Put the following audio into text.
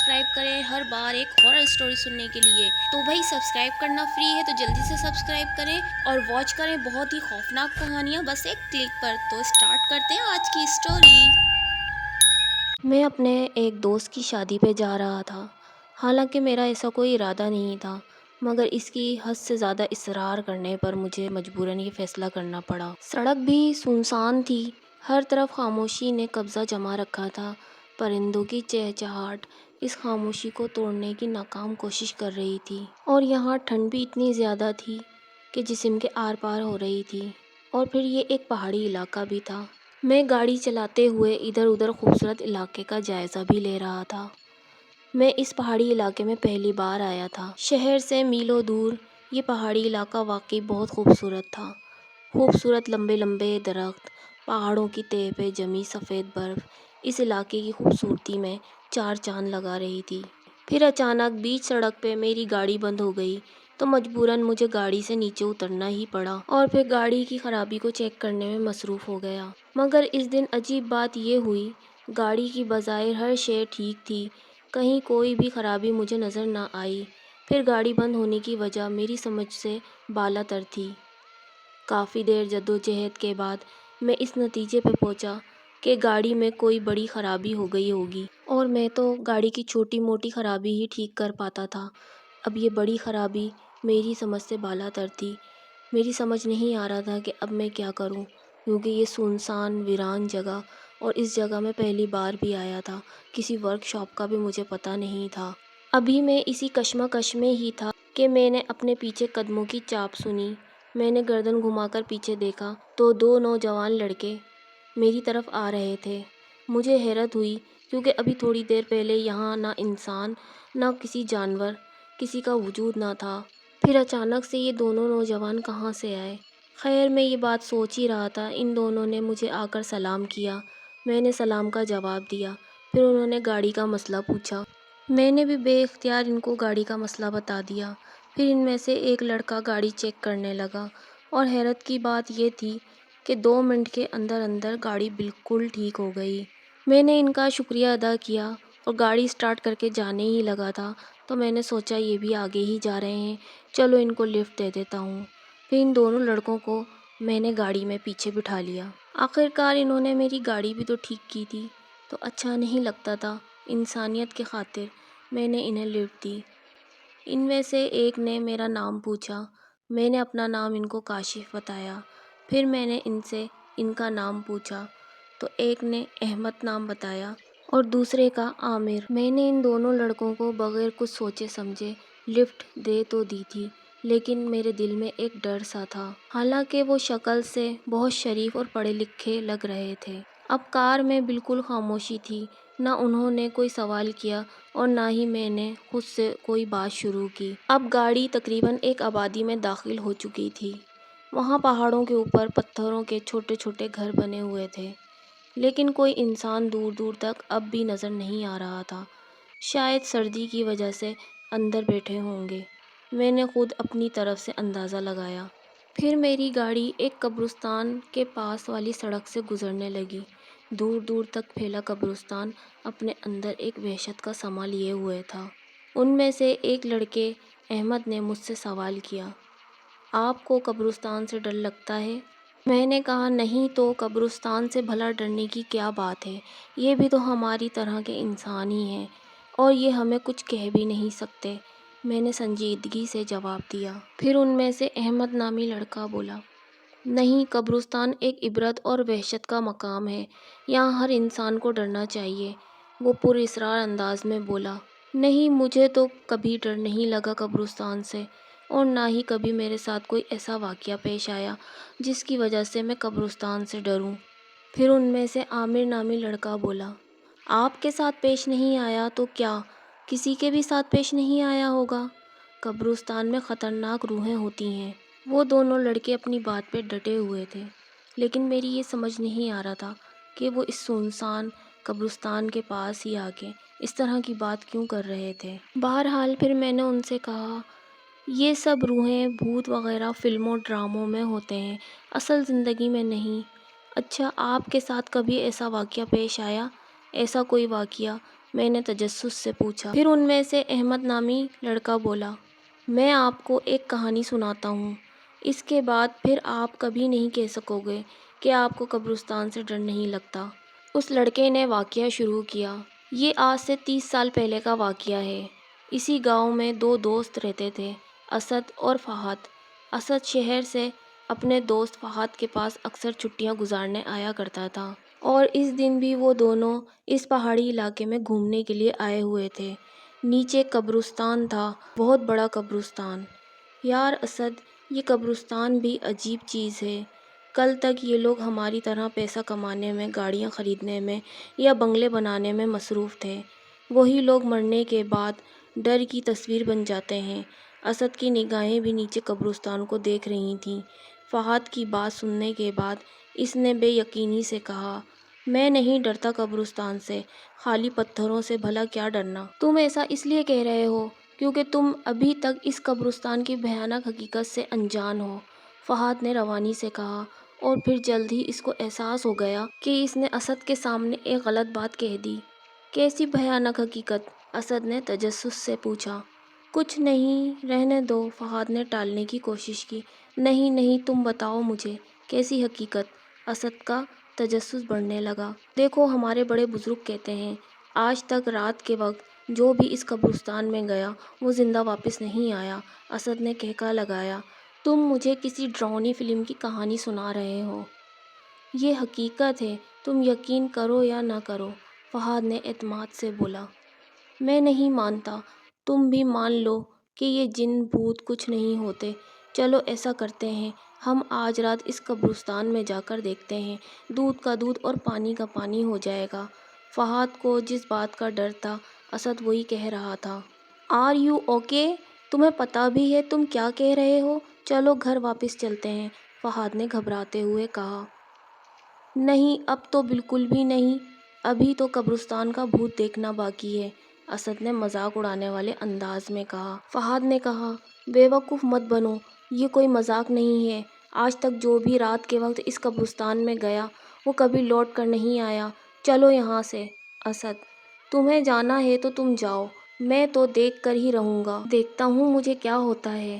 Subscribe करें हर बार एक horror story सुनने के लिए। तो भाई सब्सक्राइब करना फ्री है, तो जल्दी से सब्सक्राइब करें और वॉच करें बहुत ही खौफनाक कहानियाँ बस एक क्लिक पर। तो स्टार्ट करते हैं आज की स्टोरी। मैं अपने एक दोस्त की शादी पे जा रहा था। हालांकि मेरा ऐसा कोई इरादा नहीं था, मगर इसकी हद से ज़्यादा इसरार करने पर मुझे मजबूरन ये फ़ैसला करना पड़ा। सड़क भी सुनसान थी, हर तरफ खामोशी ने कब्ज़ा जमा रखा था। परिंदों की चहचहाट इस खामोशी को तोड़ने की नाकाम कोशिश कर रही थी, और यहाँ ठंड भी इतनी ज़्यादा थी कि जिस्म के आर पार हो रही थी। और फिर ये एक पहाड़ी इलाका भी था। मैं गाड़ी चलाते हुए इधर उधर खूबसूरत इलाके का जायज़ा भी ले रहा था। मैं इस पहाड़ी इलाके में पहली बार आया था। शहर से मीलों दूर ये पहाड़ी इलाका वाकई बहुत खूबसूरत था। खूबसूरत लंबे लंबे दरख्त, पहाड़ों की तह पे जमी सफ़ेद बर्फ़ इस इलाके की खूबसूरती में चार चांद लगा रही थी। फिर अचानक बीच सड़क पे मेरी गाड़ी बंद हो गई, तो मजबूरन मुझे गाड़ी से नीचे उतरना ही पड़ा और फिर गाड़ी की ख़राबी को चेक करने में मसरूफ़ हो गया। मगर इस दिन अजीब बात ये हुई, गाड़ी की बज़ाहिर हर शे ठीक थी, कहीं कोई भी ख़राबी मुझे नज़र ना आई। फिर गाड़ी बंद होने की वजह मेरी समझ से बालातर थी। काफ़ी देर जद्दोजहद के बाद मैं इस नतीजे पर पहुंचा कि गाड़ी में कोई बड़ी ख़राबी हो गई होगी, और मैं तो गाड़ी की छोटी मोटी ख़राबी ही ठीक कर पाता था। अब ये बड़ी ख़राबी मेरी समझ से बालातर थी। मेरी समझ नहीं आ रहा था कि अब मैं क्या करूं, क्योंकि ये सुनसान वीरान जगह, और इस जगह में पहली बार भी आया था। किसी वर्कशॉप का भी मुझे पता नहीं था। अभी मैं इसी कश्मकश में ही था कि मैंने अपने पीछे कदमों की चाप सुनी। मैंने गर्दन घुमाकर पीछे देखा तो दो नौजवान लड़के मेरी तरफ आ रहे थे। मुझे हैरत हुई, क्योंकि अभी थोड़ी देर पहले यहाँ ना इंसान, ना किसी जानवर, किसी का वजूद ना था। फिर अचानक से ये दोनों नौजवान कहाँ से आए? खैर, मैं ये बात सोच ही रहा था, इन दोनों ने मुझे आकर सलाम किया। मैंने सलाम का जवाब दिया। फिर उन्होंने गाड़ी का मसला पूछा। मैंने भी बेइख्तियार इनको गाड़ी का मसला बता दिया। फिर इनमें से एक लड़का गाड़ी चेक करने लगा, और हैरत की बात यह थी कि 2 मिनट के अंदर अंदर गाड़ी बिल्कुल ठीक हो गई। मैंने इनका शुक्रिया अदा किया और गाड़ी स्टार्ट करके जाने ही लगा था, तो मैंने सोचा ये भी आगे ही जा रहे हैं, चलो इनको लिफ्ट दे देता हूँ। फिर इन दोनों लड़कों को मैंने गाड़ी में पीछे बिठा लिया। आखिरकार इन्होंने मेरी गाड़ी भी तो ठीक की थी, तो अच्छा नहीं लगता था। इंसानियत की खातिर मैंने इन्हें लिफ्ट दी। इनमें से एक ने मेरा नाम पूछा। मैंने अपना नाम इनको काशिफ बताया। फिर मैंने इनसे इनका नाम पूछा, तो एक ने अहमद नाम बताया और दूसरे का आमिर। मैंने इन दोनों लड़कों को बगैर कुछ सोचे समझे लिफ्ट दे तो दी थी, लेकिन मेरे दिल में एक डर सा था। हालांकि वो शक्ल से बहुत शरीफ और पढ़े लिखे लग रहे थे। अब कार में बिल्कुल खामोशी थी। ना उन्होंने कोई सवाल किया और ना ही मैंने खुद से कोई बात शुरू की। अब गाड़ी तकरीबन एक आबादी में दाखिल हो चुकी थी। वहाँ पहाड़ों के ऊपर पत्थरों के छोटे छोटे घर बने हुए थे, लेकिन कोई इंसान दूर दूर तक अब भी नज़र नहीं आ रहा था। शायद सर्दी की वजह से अंदर बैठे होंगे। मैंने खुद अपनी तरफ से अंदाज़ा लगाया। फिर मेरी गाड़ी एक कब्रिस्तान के पास वाली सड़क से गुजरने लगी। दूर दूर तक फैला कब्रिस्तान अपने अंदर एक वहशत का समा लिए हुए था। उनमें से एक लड़के अहमद ने मुझसे सवाल किया, आपको कब्रिस्तान से डर लगता है? मैंने कहा, नहीं तो कब्रिस्तान से भला डरने की क्या बात है, ये भी तो हमारी तरह के इंसान ही हैं, और ये हमें कुछ कह भी नहीं सकते। मैंने संजीदगी से जवाब दिया। फिर उनमें से अहमद नामी लड़का बोला, नहीं, कब्रिस्तान एक इबरत और वहशत का मकाम है, यहाँ हर इंसान को डरना चाहिए। वो पुरइसरार अंदाज में बोला, नहीं, मुझे तो कभी डर नहीं लगा कब्रिस्तान से, और ना ही कभी मेरे साथ कोई ऐसा वाक़या पेश आया जिसकी वजह से मैं कब्रिस्तान से डरूं। फिर उनमें से आमिर नामी लड़का बोला, आपके साथ पेश नहीं आया तो क्या किसी के भी साथ पेश नहीं आया होगा? कब्रिस्तान में ख़तरनाक रूहें होती हैं। वो दोनों लड़के अपनी बात पे डटे हुए थे, लेकिन मेरी ये समझ नहीं आ रहा था कि वो इस सुनसान कब्रिस्तान के पास ही आके इस तरह की बात क्यों कर रहे थे। बहरहाल फिर मैंने उनसे कहा, ये सब रूहें भूत वगैरह फिल्मों ड्रामों में होते हैं, असल ज़िंदगी में नहीं। अच्छा, आपके साथ कभी ऐसा वाक़या पेश आया? ऐसा कोई वाक़या? میں نے تجسس سے پوچھا۔ پھر ان میں سے احمد نامی لڑکا بولا، میں آپ کو ایک کہانی سناتا ہوں، اس کے بعد پھر آپ کبھی نہیں کہہ سکو گے کہ آپ کو قبرستان سے ڈر نہیں لگتا۔ اس لڑکے نے واقعہ شروع کیا۔ یہ آج سے 30 سال پہلے کا واقعہ ہے۔ اسی گاؤں میں 2 دوست رہتے تھے، اسد اور فہد۔ اسد شہر سے اپنے دوست فہد کے پاس اکثر چھٹیاں گزارنے آیا کرتا تھا، اور اس دن بھی وہ دونوں اس پہاڑی علاقے میں گھومنے کے لیے آئے ہوئے تھے۔ نیچے قبرستان تھا، بہت بڑا قبرستان۔ یار اسد، یہ قبرستان بھی عجیب چیز ہے۔ کل تک یہ لوگ ہماری طرح پیسہ کمانے میں، گاڑیاں خریدنے میں یا بنگلے بنانے میں مصروف تھے، وہی لوگ مرنے کے بعد ڈر کی تصویر بن جاتے ہیں۔ اسد کی نگاہیں بھی نیچے قبرستان کو دیکھ رہی تھیں۔ فہد کی بات سننے کے بعد اس نے بے یقینی سے کہا، میں نہیں ڈرتا قبرستان سے، خالی پتھروں سے بھلا کیا ڈرنا؟ تم ایسا اس لیے کہہ رہے ہو کیونکہ تم ابھی تک اس قبرستان کی بھیانک حقیقت سے انجان ہو، فہد نے روانی سے کہا، اور پھر جلد ہی اس کو احساس ہو گیا کہ اس نے اسد کے سامنے ایک غلط بات کہہ دی۔ کیسی بھیانک حقیقت؟ اسد نے تجسس سے پوچھا۔ کچھ نہیں، رہنے دو، فہد نے ٹالنے کی کوشش کی۔ نہیں نہیں، تم بتاؤ مجھے، کیسی حقیقت؟ اسد کا تجسس بڑھنے لگا۔ دیکھو، ہمارے بڑے بزرگ کہتے ہیں، آج تک رات کے وقت جو بھی اس قبرستان میں گیا وہ زندہ واپس نہیں آیا۔ اسد نے کہکا لگایا، تم مجھے کسی ڈراؤنی فلم کی کہانی سنا رہے ہو؟ یہ حقیقت ہے، تم یقین کرو یا نہ کرو، فہد نے اعتماد سے بولا۔ میں نہیں مانتا، تم بھی مان لو کہ یہ جن بھوت کچھ نہیں ہوتے۔ چلو ایسا کرتے ہیں، ہم آج رات اس قبرستان میں جا کر دیکھتے ہیں، دودھ کا دودھ اور پانی کا پانی ہو جائے گا۔ فہد کو جس بات کا ڈر تھا، اسد وہی کہہ رہا تھا۔ Are you okay? تمہیں پتہ بھی ہے تم کیا کہہ رہے ہو؟ چلو گھر واپس چلتے ہیں، فہد نے گھبراتے ہوئے کہا۔ نہیں، اب تو بالکل بھی نہیں، ابھی تو قبرستان کا بھوت دیکھنا باقی ہے، اسد نے مذاق اڑانے والے انداز میں کہا۔ فہد نے کہا، بے وقوف مت بنو، یہ کوئی مذاق نہیں ہے۔ آج تک جو بھی رات کے وقت اس قبرستان میں گیا وہ کبھی لوٹ کر نہیں آیا۔ چلو یہاں سے۔ اسد، تمہیں جانا ہے تو تم جاؤ، میں تو دیکھ کر ہی رہوں گا، دیکھتا ہوں مجھے کیا ہوتا ہے۔